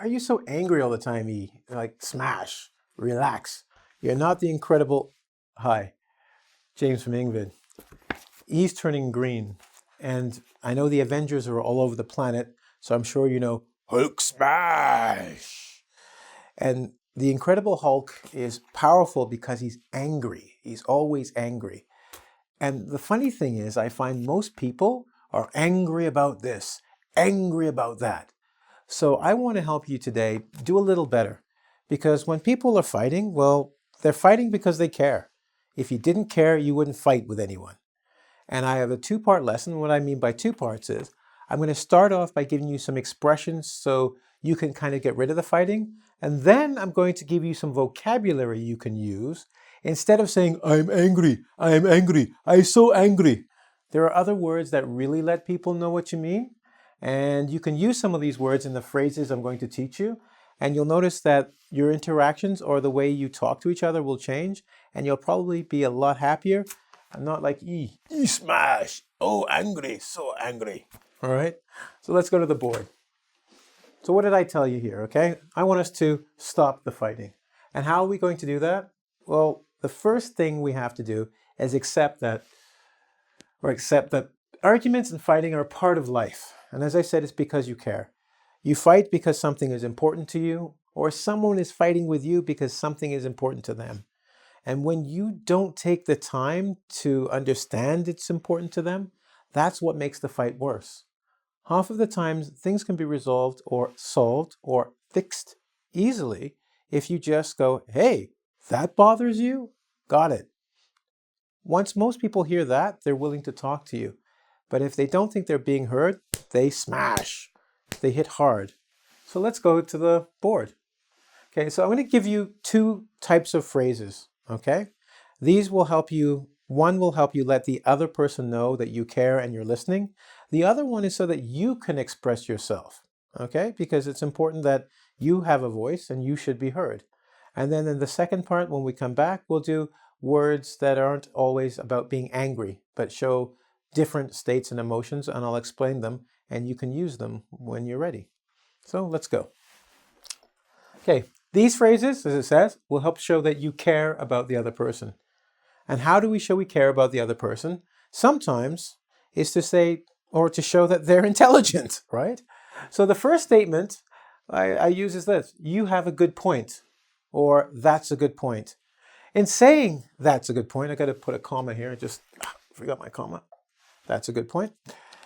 are you so angry all the time, E? Like, smash, relax. You're not the incredible... Hi, James from engVid. E's turning green. And I know the Avengers are all over the planet, so I'm sure you know Hulk smash. And the Incredible Hulk is powerful because he's angry. He's always angry. And the funny thing is, I find most people are angry about this, angry about that. So I want to help you today do a little better. Because when people are fighting, well, they're fighting because they care. If you didn't care, you wouldn't fight with anyone. And I have a two-part lesson. What I mean by two parts is, I'm going to start off by giving you some expressions so you can kind of get rid of the fighting. And then I'm going to give you some vocabulary you can use. Instead of saying, I'm angry, I'm so angry. There are other words that really let people know what you mean. And you can use some of these words in the phrases I'm going to teach you. And you'll notice that your interactions or the way you talk to each other will change. And you'll probably be a lot happier. Not like E smash, oh angry, so angry. All right, so let's go to the board. So what did I tell you here, okay? I want us to stop the fighting. And how are we going to do that? Well, the first thing we have to do is accept that arguments and fighting are part of life. And as I said, it's because you care. You fight because something is important to you, or someone is fighting with you because something is important to them. And when you don't take the time to understand it's important to them, that's what makes the fight worse. Half of the times, things can be resolved or solved or fixed easily if you just go, hey, that bothers you? Got it. Once most people hear that, they're willing to talk to you. But if they don't think they're being heard, they smash. They hit hard. So let's go to the board. Okay, so I'm going to give you two types of phrases. Okay, these will help you. One will help you let the other person know that you care and you're listening. The other one is so that you can express yourself. Okay, because it's important that you have a voice and you should be heard. And then in the second part, when we come back, we'll do words that aren't always about being angry, but show different states and emotions, and I'll explain them, and you can use them when you're ready. So let's go. Okay. These phrases, as it says, will help show that you care about the other person. And how do we show we care about the other person? Sometimes is to say, or to show that they're intelligent, right? So the first statement I use is this: you have a good point, or that's a good point. In saying that's a good point, I got to put a comma here. I just forgot my comma. That's a good point.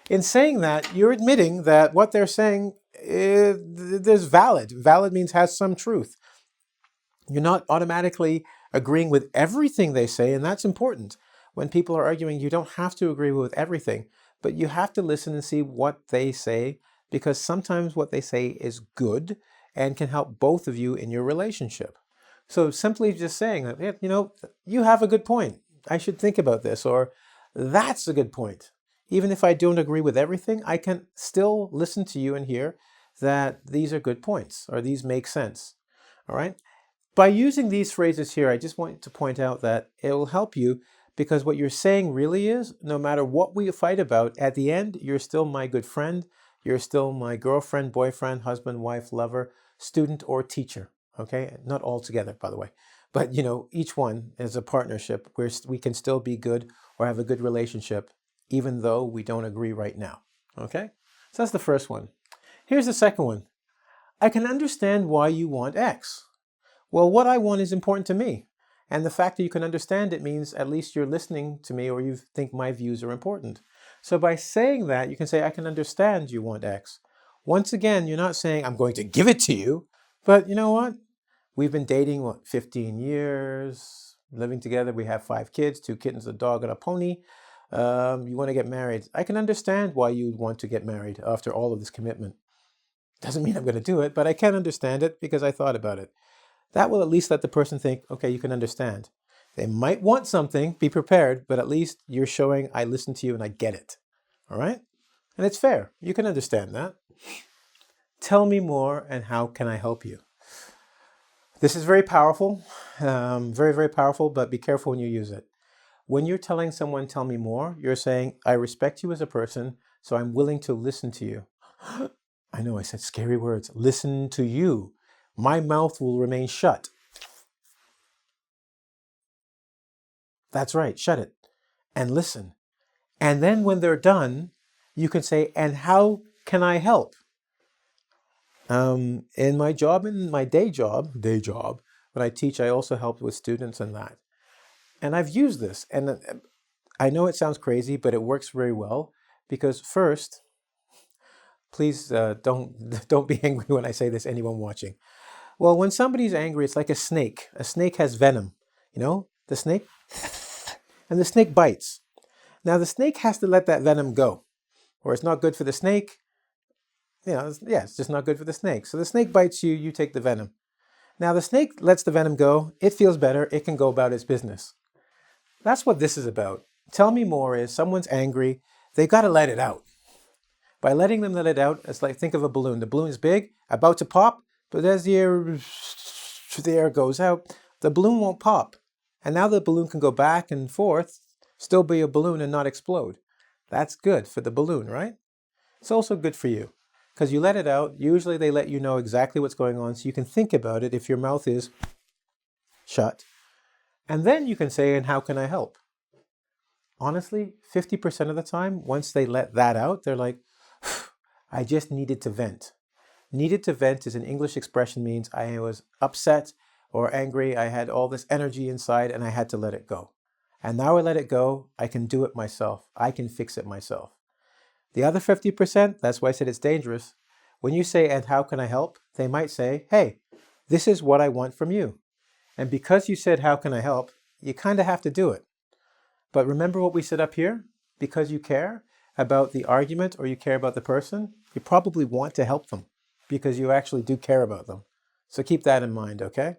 In saying that, you're admitting that what they're saying is valid. Valid means has some truth. You're not automatically agreeing with everything they say, and that's important. When people are arguing, you don't have to agree with everything, but you have to listen and see what they say, because sometimes what they say is good and can help both of you in your relationship. So simply just saying that, you have a good point. I should think about this, or that's a good point. Even if I don't agree with everything, I can still listen to you and hear that these are good points, or these make sense. All right? By using these phrases here, I just want to point out that it will help you, because what you're saying really is, no matter what we fight about, at the end, you're still my good friend. You're still my girlfriend, boyfriend, husband, wife, lover, student, or teacher. Okay? Not all together, by the way. But, each one is a partnership where we can still be good or have a good relationship, even though we don't agree right now. Okay? So that's the first one. Here's the second one. I can understand why you want X. Well, what I want is important to me. And the fact that you can understand it means at least you're listening to me, or you think my views are important. So by saying that, you can say, I can understand you want X. Once again, you're not saying, I'm going to give it to you. But you know what? We've been dating, 15 years, living together. We have 5 kids, 2 kittens, a dog, and a pony. You want to get married. I can understand why you'd want to get married after all of this commitment. Doesn't mean I'm going to do it, but I can understand it because I thought about it. That will at least let the person think, okay, you can understand. They might want something, be prepared, but at least you're showing I listen to you and I get it. All right? And it's fair. You can understand that. Tell me more, and how can I help you? This is very powerful, very, very powerful, but be careful when you use it. When you're telling someone, tell me more, you're saying, I respect you as a person, so I'm willing to listen to you. I know I said scary words. Listen to you. My mouth will remain shut. That's right, shut it. And listen. And then when they're done, you can say, and how can I help? In my job, in my day job, when I teach, I also help with students and that. And I've used this. And I know it sounds crazy, but it works very well. Because first, please don't be angry when I say this, anyone watching. Well, when somebody's angry, it's like a snake. A snake has venom. You know, the snake? And the snake bites. Now, the snake has to let that venom go, or it's not good for the snake. You know, it's just not good for the snake. So the snake bites you, you take the venom. Now, the snake lets the venom go. It feels better. It can go about its business. That's what this is about. Tell me more is someone's angry. They got to let it out. By letting them let it out, it's like, think of a balloon. The balloon is big, about to pop, but as the air goes out, the balloon won't pop. And now the balloon can go back and forth, still be a balloon and not explode. That's good for the balloon, right? It's also good for you because you let it out. Usually they let you know exactly what's going on so you can think about it if your mouth is shut. And then you can say, and how can I help? Honestly, 50% of the time, once they let that out, they're like, I just needed to vent. Needed to vent is an English expression, means I was upset or angry. I had all this energy inside and I had to let it go. And now I let it go. I can do it myself. I can fix it myself. The other 50%, that's why I said it's dangerous. When you say, and how can I help? They might say, hey, this is what I want from you. And because you said, how can I help? You kind of have to do it. But remember what we said up here? Because you care about the argument or you care about the person, you probably want to help them because you actually do care about them. So keep that in mind, okay?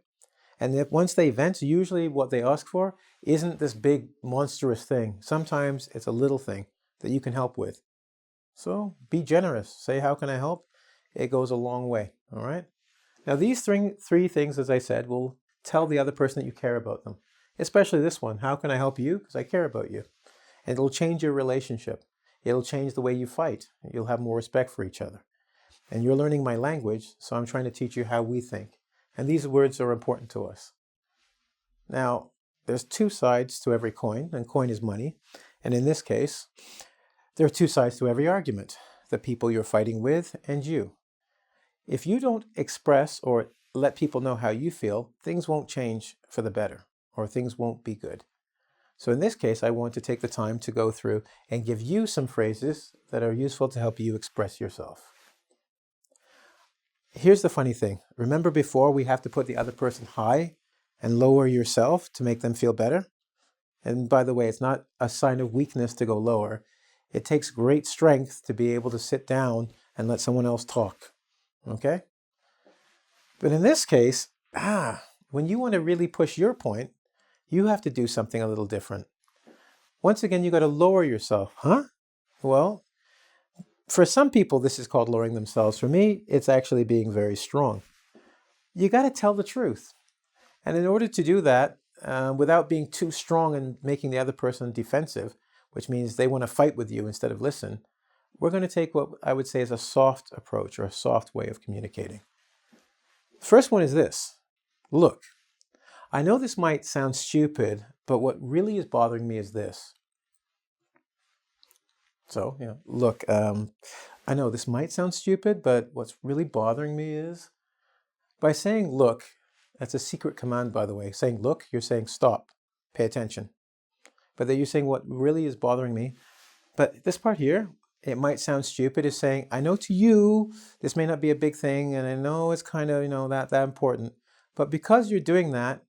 And if once they vent, usually what they ask for isn't this big monstrous thing. Sometimes it's a little thing that you can help with. So be generous. Say, how can I help? It goes a long way, all right? Now these three things, as I said, will tell the other person that you care about them. Especially this one, how can I help you? Because I care about you. And it'll change your relationship. It'll change the way you fight. You'll have more respect for each other. And you're learning my language, so I'm trying to teach you how we think. And these words are important to us. Now, there's two sides to every coin, and coin is money. And in this case, there are two sides to every argument, the people you're fighting with and you. If you don't express or let people know how you feel, things won't change for the better, or things won't be good. So in this case, I want to take the time to go through and give you some phrases that are useful to help you express yourself. Here's the funny thing. Remember before we have to put the other person high and lower yourself to make them feel better? And by the way, it's not a sign of weakness to go lower. It takes great strength to be able to sit down and let someone else talk. Okay? But in this case, when you want to really push your point, you have to do something a little different. Once again, you got to lower yourself. Huh? Well, for some people, this is called lowering themselves. For me, it's actually being very strong. You got to tell the truth. And in order to do that, without being too strong and making the other person defensive, which means they want to fight with you instead of listen, we're going to take what I would say is a soft approach or a soft way of communicating. The first one is this. Look, I know this might sound stupid, but what really is bothering me is this. So, look, I know this might sound stupid, but what's really bothering me is by saying look, that's a secret command, by the way. Saying look, you're saying stop, pay attention. But then you're saying what really is bothering me. But this part here, it might sound stupid, is saying, I know to you, this may not be a big thing, and I know it's kind of, that important. But because you're doing that,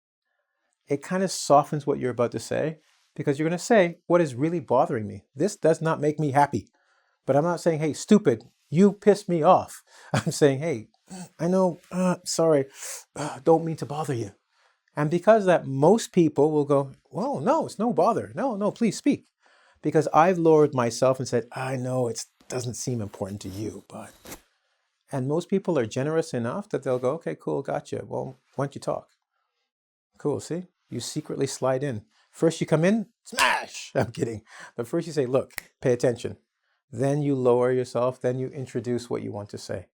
it kind of softens what you're about to say, because you're going to say what is really bothering me. This does not make me happy. But I'm not saying, hey, stupid, you pissed me off. I'm saying, hey, I know, sorry, don't mean to bother you. And because that, most people will go, well, no, it's no bother. No, please speak. Because I've lowered myself and said, I know it doesn't seem important to you, but... And most people are generous enough that they'll go, okay, cool, gotcha. Well, why don't you talk? Cool, see? You secretly slide in. First you come in, smash! I'm kidding. But first you say, look, pay attention. Then you lower yourself, then you introduce what you want to say.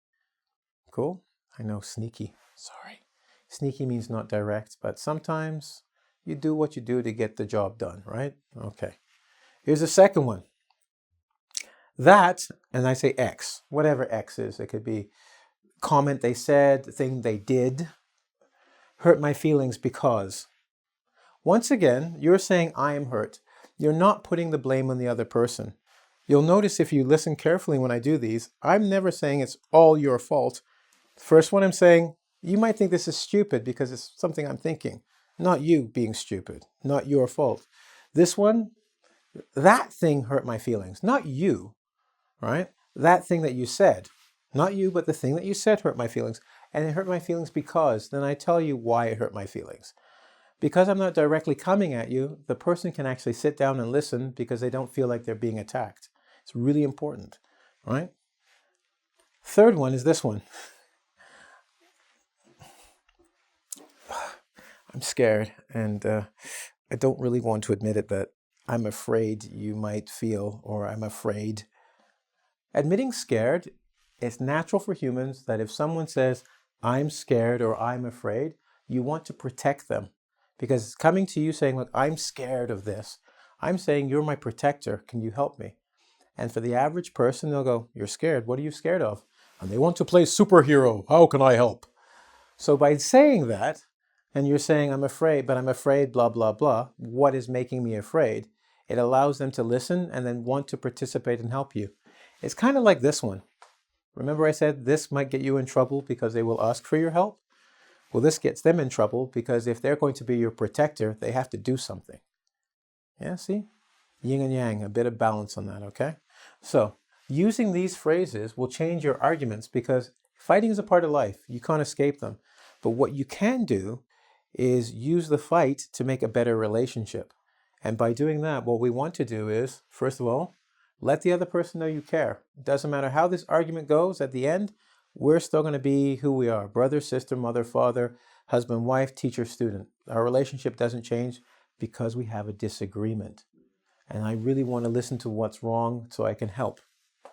Cool? I know, sneaky. Sorry. Sneaky means not direct, but sometimes you do what you do to get the job done, right? Okay. Here's the second one. That, and I say X, whatever X is. It could be comment they said, thing they did, hurt my feelings because. Once again, you're saying I am hurt. You're not putting the blame on the other person. You'll notice if you listen carefully when I do these, I'm never saying it's all your fault. First one I'm saying, you might think this is stupid because it's something I'm thinking. Not you being stupid, not your fault. This one, that thing hurt my feelings, not you, right? That thing that you said, not you, but the thing that you said hurt my feelings. And it hurt my feelings because, then I tell you why it hurt my feelings. Because I'm not directly coming at you, the person can actually sit down and listen because they don't feel like they're being attacked. It's really important, right? Third one is this one. I'm scared, and I don't really want to admit it, but I'm afraid you might feel, or I'm afraid. Admitting scared, it's natural for humans that if someone says, I'm scared or I'm afraid, you want to protect them. Because it's coming to you saying, look, I'm scared of this. I'm saying, you're my protector. Can you help me? And for the average person, they'll go, you're scared. What are you scared of? And they want to play superhero. How can I help? So by saying that, and you're saying, I'm afraid, but I'm afraid, blah, blah, blah, what is making me afraid? It allows them to listen and then want to participate and help you. It's kind of like this one. Remember I said this might get you in trouble because they will ask for your help? Well, this gets them in trouble because if they're going to be your protector, they have to do something. Yeah, see? Yin and yang, a bit of balance on that, okay? So, using these phrases will change your arguments because fighting is a part of life. You can't escape them. But what you can do is use the fight to make a better relationship. And by doing that, what we want to do is, first of all, let the other person know you care. It doesn't matter how this argument goes at the end, we're still going to be who we are. Brother, sister, mother, father, husband, wife, teacher, student. Our relationship doesn't change because we have a disagreement. And I really want to listen to what's wrong so I can help,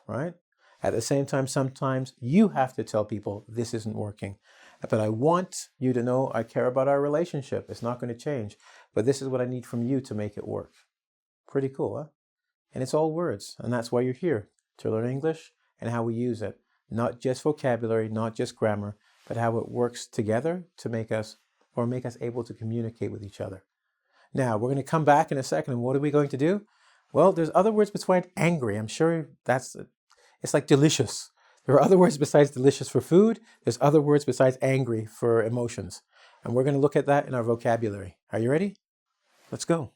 right? At the same time, sometimes you have to tell people this isn't working. But I want you to know I care about our relationship. It's not going to change. But this is what I need from you to make it work. Pretty cool, huh? And it's all words. And that's why you're here, to learn English and how we use it. Not just vocabulary, not just grammar, but how it works together to make us able to communicate with each other. Now, we're going to come back in a second, and what are we going to do? Well, there's other words besides angry. I'm sure it's like delicious. There are other words besides delicious for food. There's other words besides angry for emotions. And we're going to look at that in our vocabulary. Are you ready? Let's go.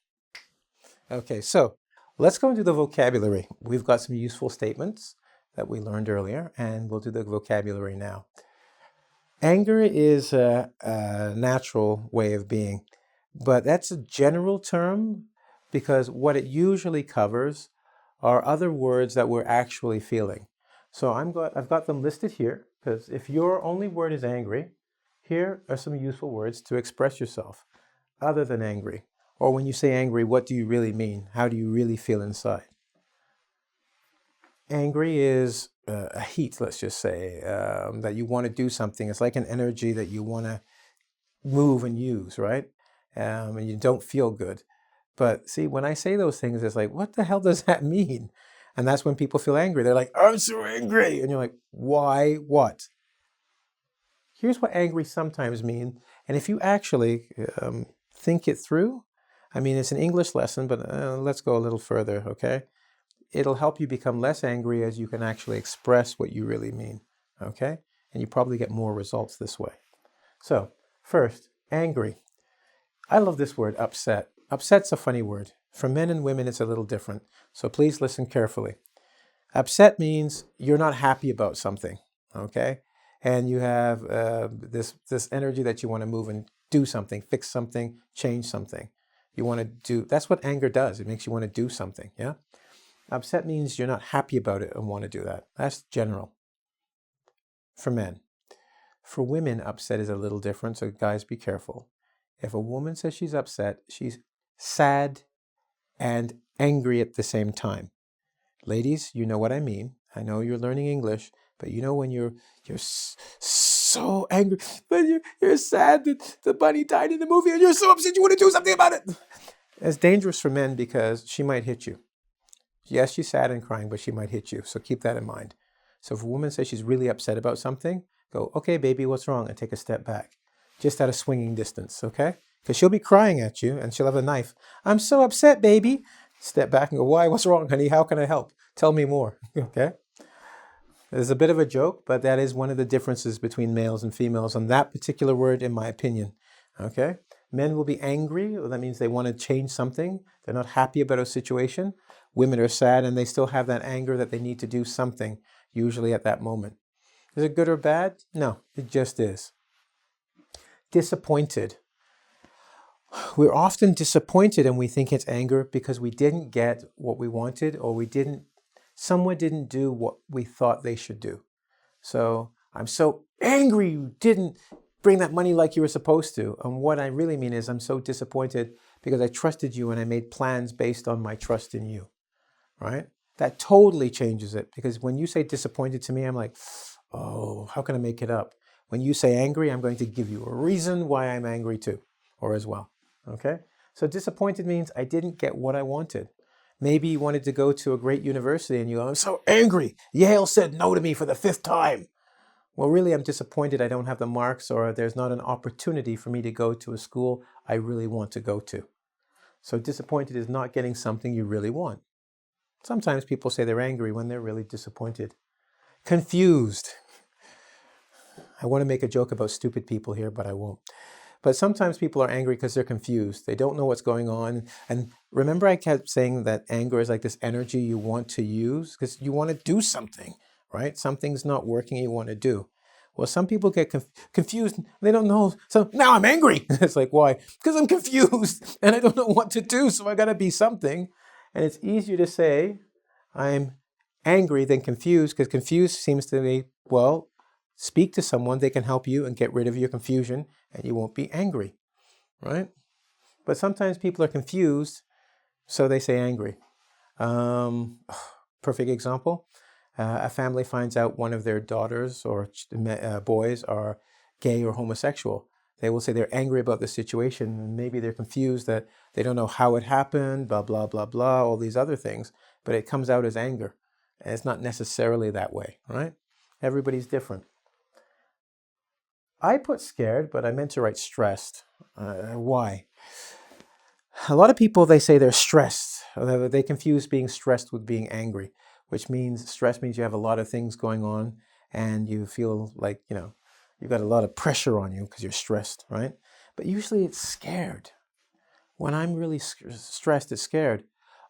Okay, so let's go into the vocabulary. We've got some useful statements that we learned earlier, and we'll do the vocabulary now. Anger is a natural way of being, but that's a general term because what it usually covers are other words that we're actually feeling. So I've got them listed here because if your only word is angry, here are some useful words to express yourself other than angry. Or when you say angry, what do you really mean? How do you really feel inside? Angry is a heat, let's just say, that you want to do something. It's like an energy that you want to move and use, right? And you don't feel good. But see, when I say those things, it's like, what the hell does that mean? And that's when people feel angry. They're like, I'm so angry. And you're like, why? What? Here's what angry sometimes means. And if you actually think it through, I mean, it's an English lesson, but let's go a little further, okay? It'll help you become less angry as you can actually express what you really mean, okay? And you probably get more results this way. So, first, angry. I love this word, upset. Upset's a funny word. For men and women, it's a little different. So please listen carefully. Upset means you're not happy about something, okay? And you have this energy that you want to move and do something, fix something, change something. You want to do, that's what anger does. It makes you want to do something, yeah? Upset means you're not happy about it and want to do that. That's general for men. For women, upset is a little different, so guys, be careful. If a woman says she's upset, she's sad and angry at the same time. Ladies, you know what I mean. I know you're learning English. But you know when you're so angry, but you're sad that the bunny died in the movie, and you're so upset you want to do something about it. It's dangerous for men because she might hit you. Yes, she's sad and crying, but she might hit you. So keep that in mind. So if a woman says she's really upset about something, go, okay, baby, what's wrong? And take a step back, just at a swinging distance, okay? Because she'll be crying at you and she'll have a knife. I'm so upset, baby. Step back and go, why? What's wrong, honey? How can I help? Tell me more, okay? There's a bit of a joke, but that is one of the differences between males and females on that particular word, in my opinion, okay? Men will be angry. That means they want to change something. They're not happy about a situation. Women are sad and they still have that anger that they need to do something, usually at that moment. Is it good or bad? No, it just is. Disappointed. We're often disappointed and we think it's anger because we didn't get what we wanted, or someone didn't do what we thought they should do. So I'm so angry you didn't bring that money like you were supposed to. And what I really mean is I'm so disappointed because I trusted you and I made plans based on my trust in you, right? That totally changes it, because when you say disappointed to me, I'm like, oh, how can I make it up? When you say angry, I'm going to give you a reason why I'm angry too, or as well, okay? So disappointed means I didn't get what I wanted. Maybe you wanted to go to a great university and you go, I'm so angry. Yale said no to me for the 5th time. Well, really, I'm disappointed I don't have the marks, or there's not an opportunity for me to go to a school I really want to go to. So disappointed is not getting something you really want. Sometimes people say they're angry when they're really disappointed. Confused. I want to make a joke about stupid people here, but I won't. But sometimes people are angry because they're confused. They don't know what's going on. And remember I kept saying that anger is like this energy you want to use because you want to do something, right? Something's not working you want to do. Well, some people get confused. They don't know. So now I'm angry. It's like, why? Because I'm confused and I don't know what to do. So I got to be something. And it's easier to say I'm angry than confused, because confused seems to be, well, speak to someone, they can help you and get rid of your confusion and you won't be angry, right? But sometimes people are confused, so they say angry. Perfect example, a family finds out one of their daughters or boys are gay or homosexual. They will say they're angry about the situation, and maybe they're confused that they don't know how it happened, blah, blah, blah, blah, all these other things, but it comes out as anger. And it's not necessarily that way, right? Everybody's different. I put scared, but I meant to write stressed. Why? A lot of people, they say they're stressed. They confuse being stressed with being angry, which means stress means you have a lot of things going on and you feel like, you've got a lot of pressure on you because you're stressed, right? But usually it's scared. When I'm really stressed, it's scared.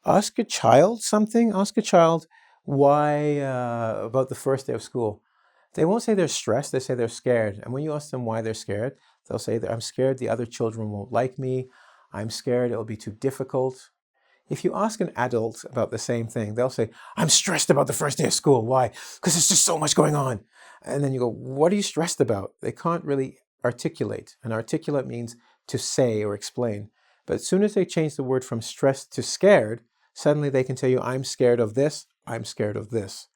Ask a child something. Ask a child why, about the first day of school. They won't say they're stressed, they say they're scared. And when you ask them why they're scared, they'll say that I'm scared the other children won't like me. I'm scared it'll be too difficult. If you ask an adult about the same thing, they'll say, I'm stressed about the first day of school. Why? Because there's just so much going on. And then you go, what are you stressed about? They can't really articulate. And articulate means to say or explain. But as soon as they change the word from stressed to scared, suddenly they can tell you, I'm scared of this, I'm scared of this.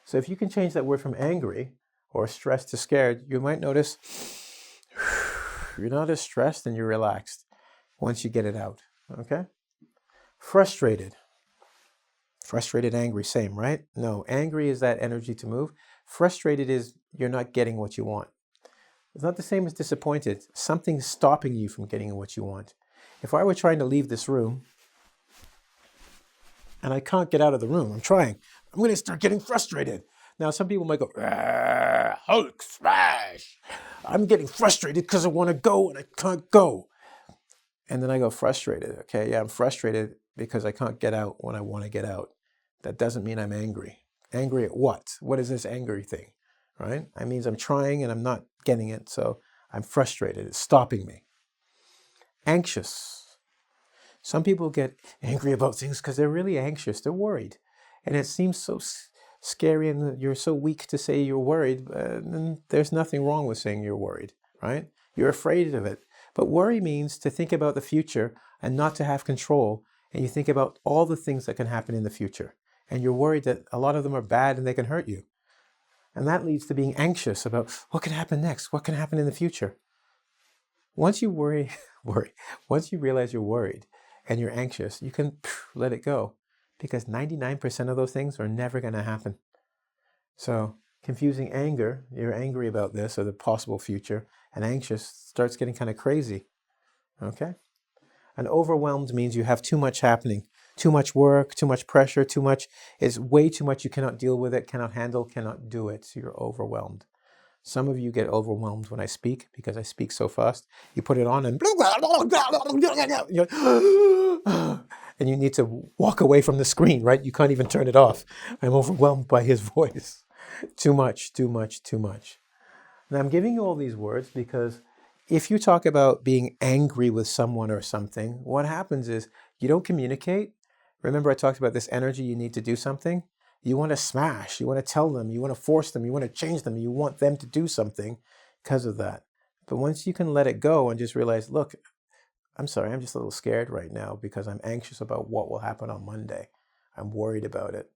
So if you can change that word from angry or stressed to scared, you might notice you're not as stressed and you're relaxed once you get it out, okay? Frustrated. Frustrated, angry, same, right? No, angry is that energy to move. Frustrated is you're not getting what you want. It's not the same as disappointed. Something's stopping you from getting what you want. If I were trying to leave this room and I can't get out of the room, I'm going to start getting frustrated. Now, some people might go, Hulk smash. I'm getting frustrated because I want to go and I can't go. And then I go frustrated. Okay, yeah, I'm frustrated because I can't get out when I want to get out. That doesn't mean I'm angry. Angry at what? What is this angry thing, right? That means I'm trying and I'm not getting it, so I'm frustrated. It's stopping me. Anxious. Some people get angry about things because they're really anxious. They're worried. And it seems so scary and you're so weak to say you're worried. And there's nothing wrong with saying you're worried, right? You're afraid of it. But worry means to think about the future and not to have control. And you think about all the things that can happen in the future. And you're worried that a lot of them are bad and they can hurt you. And that leads to being anxious about what can happen next, what can happen in the future. Once you once you realize you're worried and you're anxious, you can let it go, because 99% of those things are never going to happen. So confusing anger, you're angry about this or the possible future, and anxious starts getting kind of crazy. Okay? And overwhelmed means you have too much happening, too much work, too much pressure, it's way too much. You cannot deal with it, cannot handle, cannot do it. So you're overwhelmed. Some of you get overwhelmed when I speak because I speak so fast. You put it on and and you need to walk away from the screen, right? You can't even turn it off. I'm overwhelmed by his voice. Too much, too much, too much. Now I'm giving you all these words because if you talk about being angry with someone or something, what happens is you don't communicate. Remember I talked about this energy, you need to do something. You want to smash, you want to tell them, you want to force them, you want to change them, you want them to do something because of that. But once you can let it go and just realize, look, I'm sorry, I'm just a little scared right now because I'm anxious about what will happen on Monday. I'm worried about it.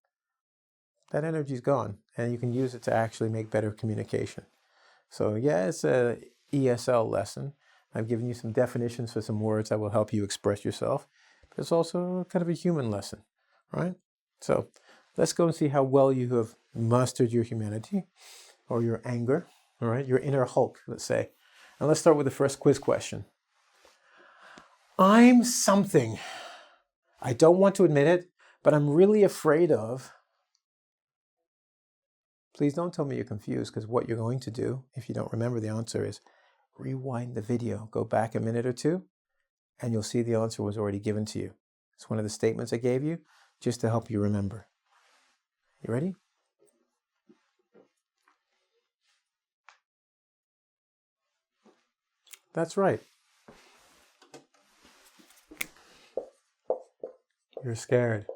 That energy's gone, and you can use it to actually make better communication. So yeah, it's a ESL lesson. I've given you some definitions for some words that will help you express yourself. But it's also kind of a human lesson, right? So let's go and see how well you have mastered your humanity or your anger, all right? Your inner Hulk, let's say. And let's start with the first quiz question. I'm something. I don't want to admit it, but I'm really afraid of. Please don't tell me you're confused, because what you're going to do, if you don't remember the answer, is rewind the video. Go back a minute or two, and you'll see the answer was already given to you. It's one of the statements I gave you just to help you remember. You ready? That's right. You're scared.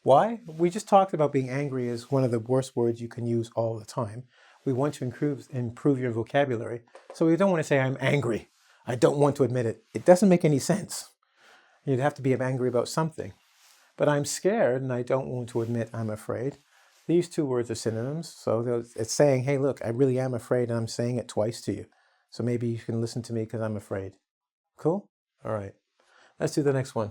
Why? We just talked about being angry is one of the worst words you can use all the time. We want to improve your vocabulary. So we don't want to say, I'm angry. I don't want to admit it. It doesn't make any sense. You'd have to be angry about something. But I'm scared and I don't want to admit I'm afraid. These two words are synonyms. So it's saying, hey, look, I really am afraid, and I'm saying it twice to you. So maybe you can listen to me because I'm afraid. Cool? All right. Let's do the next one.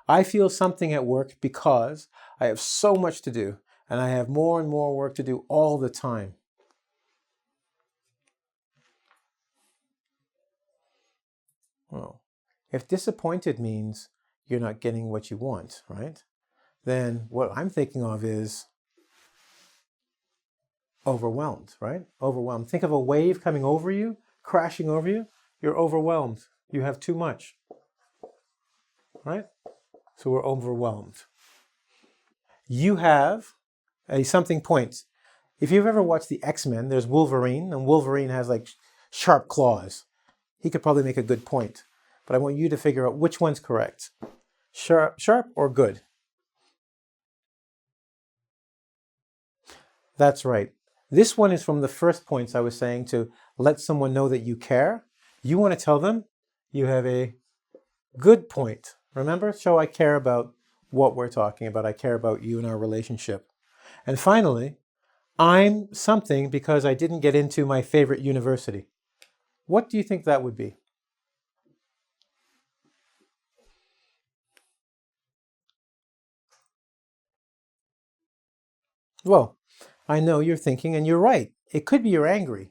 I feel something at work because I have so much to do, and I have more and more work to do all the time. Well, if disappointed means you're not getting what you want, right? Then what I'm thinking of is overwhelmed, right? Overwhelmed. Think of a wave coming over you, crashing over you. You're overwhelmed. You have too much, right? So we're overwhelmed. You have a something point. If you've ever watched the X-Men, there's Wolverine, and Wolverine has like sharp claws. He could probably make a good point, but I want you to figure out which one's correct. Sharp or good? That's right. This one is from the first points I was saying, to let someone know that you care. You want to tell them you have a good point. Remember? Show I care about what we're talking about. I care about you and our relationship. And finally, I'm something because I didn't get into my favorite university. What do you think that would be? Well, I know you're thinking, and you're right. It could be you're angry.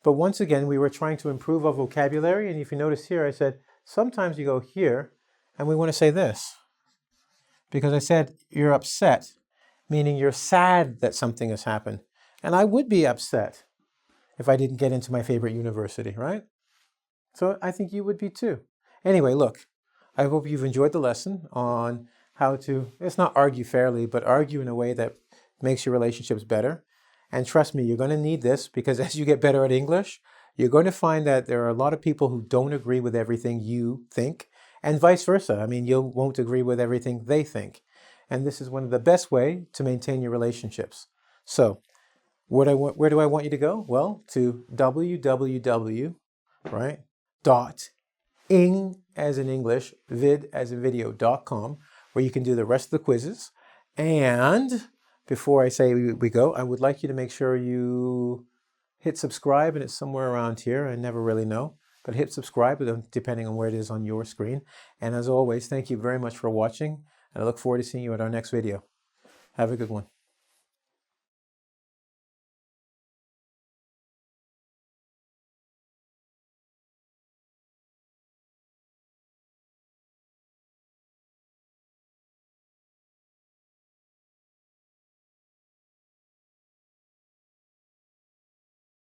But once again, we were trying to improve our vocabulary. And if you notice here, I said, sometimes you go here, and we want to say this. Because I said you're upset, meaning you're sad that something has happened. And I would be upset if I didn't get into my favorite university, right? So I think you would be too. Anyway, look, I hope you've enjoyed the lesson on how to, it's not argue fairly, but argue in a way that makes your relationships better. And trust me, you're going to need this, because as you get better at English, you're going to find that there are a lot of people who don't agree with everything you think, and vice versa. I mean, you won't agree with everything they think. And this is one of the best way to maintain your relationships. So where do I want you to go? Well, to www, right, .ing as in English, vid as in video.com, where you can do the rest of the quizzes. And before I say we go, I would like you to make sure you hit subscribe, and it's somewhere around here. I never really know, but hit subscribe depending on where it is on your screen. And as always, thank you very much for watching, and I look forward to seeing you at our next video. Have a good one.